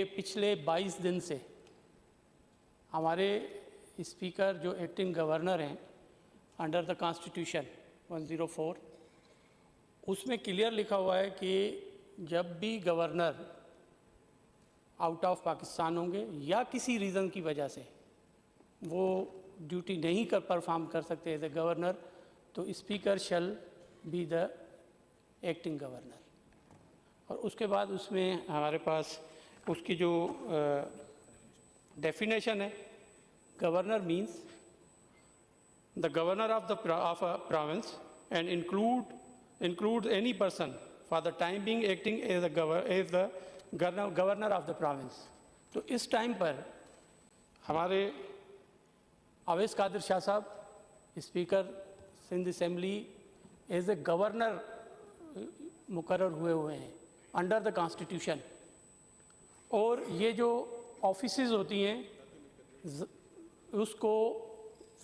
पिछले 22 दिन से हमारे स्पीकर जो एक्टिंग गवर्नर हैं अंडर द कॉन्स्टिट्यूशन 104 उसमें क्लियर लिखा हुआ है कि जब भी गवर्नर आउट ऑफ पाकिस्तान होंगे या किसी रीज़न की वजह से वो ड्यूटी नहीं परफॉर्म कर सकते एज ए गवर्नर, तो speaker shall be the acting governor. और उसके बाद उसमें हमारे पास उसकी जो डेफिनेशन है, governor means the governor of a province and includes any person for the time being acting as the governor of the province। तो इस टाइम पर हमारे Awais Qadir Shah sahab speaker Sindh assembly as a governor मुकर्रर हुए हैं अंडर द कॉन्स्टिट्यूशन। और ये जो ऑफिसेज होती हैं उसको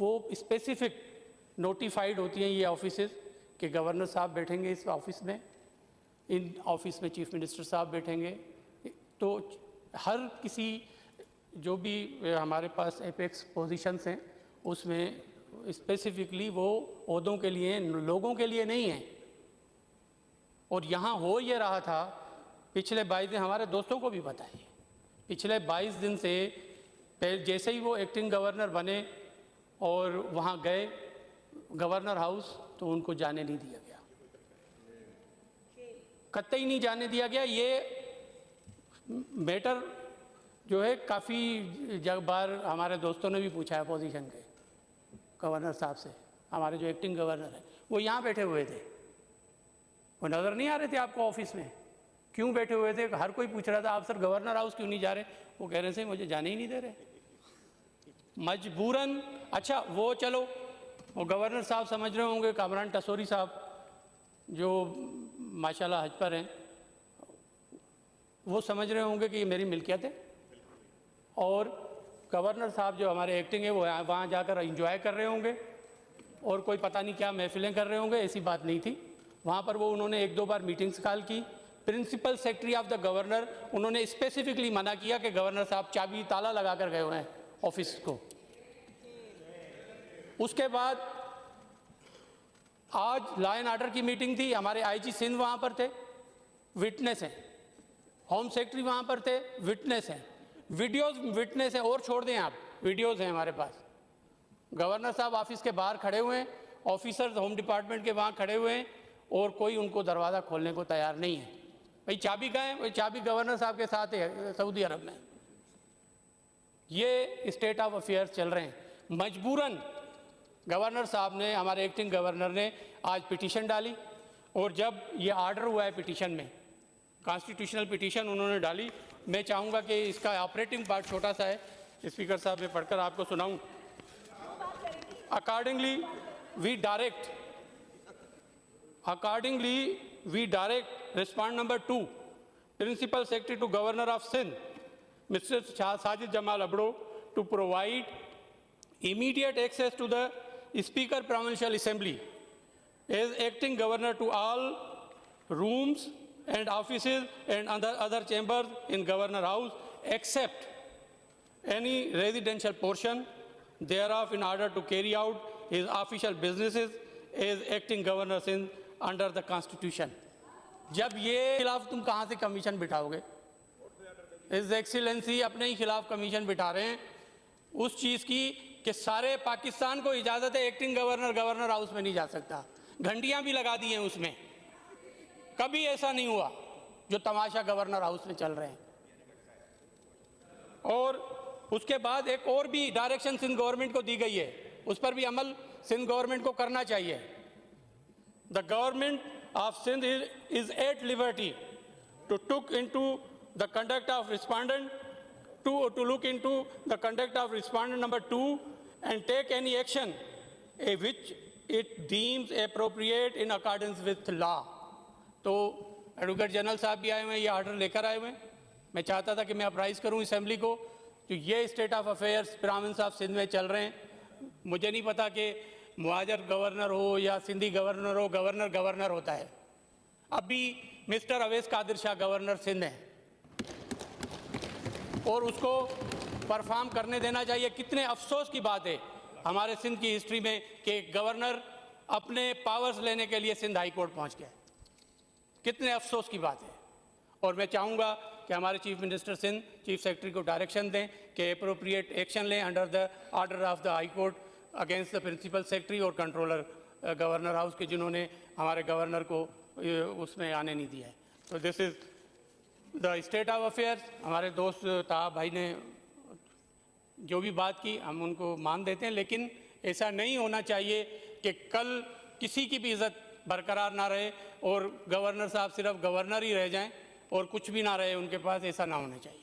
वो स्पेसिफिक नोटिफाइड होती हैं ये ऑफिसेज कि गवर्नर साहब बैठेंगे इस ऑफिस में, इन ऑफिस में चीफ मिनिस्टर साहब बैठेंगे। तो हर किसी जो भी हमारे पास एपेक्स पोजीशंस हैं उसमें स्पेसिफिकली वो ओहदों के लिए, लोगों के लिए नहीं है। और यहाँ हो ये रहा था पिछले 22 दिन, हमारे दोस्तों को भी पता है, पिछले 22 दिन से जैसे ही वो एक्टिंग गवर्नर बने और वहाँ गए गवर्नर हाउस, तो उनको जाने नहीं दिया गया, कतई नहीं जाने दिया गया। ये मैटर जो है काफ़ी बार हमारे दोस्तों ने भी पूछा है पोजीशन के गवर्नर साहब से। हमारे जो एक्टिंग गवर्नर है वो यहाँ बैठे हुए थे, वो नज़र नहीं आ रहे थे आपको ऑफिस में, क्यों बैठे हुए थे? हर कोई पूछ रहा था आप सर गवर्नर हाउस क्यों नहीं जा रहे? वो कह रहे थे मुझे जाने ही नहीं दे रहे मजबूरन। अच्छा वो चलो, वो गवर्नर साहब समझ रहे होंगे, कामरान टसोरी साहब जो माशाल्लाह हज पर हैं, वो समझ रहे होंगे कि ये मेरी मिल्कियत है। और गवर्नर साहब जो हमारे एक्टिंग है वो वहाँ जाकर एंजॉय कर रहे होंगे और कोई पता नहीं क्या महफिलें कर रहे होंगे, ऐसी बात नहीं थी। वहाँ पर वो उन्होंने 1-2 बार मीटिंग्स कॉल की। Principal secretary of the governor उन्होंने स्पेसिफिकली मना किया कि गवर्नर साहब चाबी ताला लगा कर गए हुए हैं ऑफिस को। उसके बाद आज लॉ एंड ऑर्डर की मीटिंग थी, हमारे आईजी सिंध वहाँ पर थे, विटनेस हैं, होम सेक्रेटरी वहाँ पर थे, विटनेस हैं, वीडियोस विटनेस हैं। और छोड़ दें आप, वीडियोस हैं हमारे पास। गवर्नर साहब ऑफिस के बाहर खड़े हुए हैं, ऑफिसर्स होम डिपार्टमेंट के वहाँ खड़े हुए हैं और कोई उनको दरवाज़ा खोलने को तैयार नहीं है। भाई चाबी कहाँ है? भाई चाबी गवर्नर साहब के साथ है सऊदी अरब में। ये स्टेट ऑफ अफेयर्स चल रहे हैं। मजबूरन गवर्नर साहब ने, हमारे एक्टिंग गवर्नर ने आज पिटीशन डाली, और जब ये ऑर्डर हुआ है पिटीशन में, कॉन्स्टिट्यूशनल पिटीशन उन्होंने डाली। मैं चाहूँगा कि इसका ऑपरेटिंग पार्ट छोटा सा है, स्पीकर साहब मैं पढ़कर आपको सुनाऊँ। Accordingly we direct respond number 2 principal secretary to governor of Sindh mister Sajid Jamal Abro to provide immediate access to the Speaker Provincial Assembly as acting governor to all rooms and offices and other chambers in Governor House except any residential portion thereof in order to carry out his official businesses as acting governor under the Constitution। जब ये खिलाफ तुम कहाँ से commission बिठाओगे? His Excellency अपने ही खिलाफ commission बिठा रहे हैं उस चीज़ की कि सारे पाकिस्तान को इजाज़त है एक्टिंग गवर्नर गवर्नर हाउस में नहीं जा सकता। घंटियां भी लगा दी हैं उसमें, कभी ऐसा नहीं हुआ जो तमाशा गवर्नर हाउस में चल रहे हैं। और उसके बाद एक और भी डायरेक्शन सिंध गवर्नमेंट को दी गई है, उस पर भी अमल सिंध गवर्नमेंट को करना चाहिए। The government of Sindh is at liberty to took into the conduct of respondent to look into the conduct of respondent number 2 and take any action which it deems appropriate in accordance with law। तो advocate general साहब भी आए हुए हैं, ये order लेकर आए हुए हैं। मैं चाहता था कि मैं अपराइज करूं असेंबली को कि ये state of affairs province of Sindh में चल रहे हैं। मुझे नहीं पता कि मुहाजिर गवर्नर हो या सिंधी गवर्नर हो, गवर्नर गवर्नर होता है। अभी मिस्टर अवैस कादिर शाह गवर्नर सिंध हैं, और उसको परफॉर्म करने देना चाहिए। कितने अफसोस की बात है हमारे सिंध की हिस्ट्री में कि गवर्नर अपने पावर्स लेने के लिए सिंध हाई कोर्ट पहुंच गया। कितने अफसोस की बात है। और मैं चाहूँगा कि हमारे chief minister Sindh chief secretary को डायरेक्शन दें कि अप्रोप्रिएट एक्शन लें under the order of the high court against the principal secretary और कंट्रोलर गवर्नर हाउस के, जिन्होंने हमारे गवर्नर को उसमें आने नहीं दिया है। तो this is the state of affairs. हमारे दोस्त ताहा भाई ने जो भी बात की हम उनको मान देते हैं, लेकिन ऐसा नहीं होना चाहिए कि कल किसी की भी इज़्ज़त बरकरार ना रहे और गवर्नर साहब सिर्फ गवर्नर ही रह जाएं और कुछ भी ना रहे उनके पास। ऐसा ना होना चाहिए।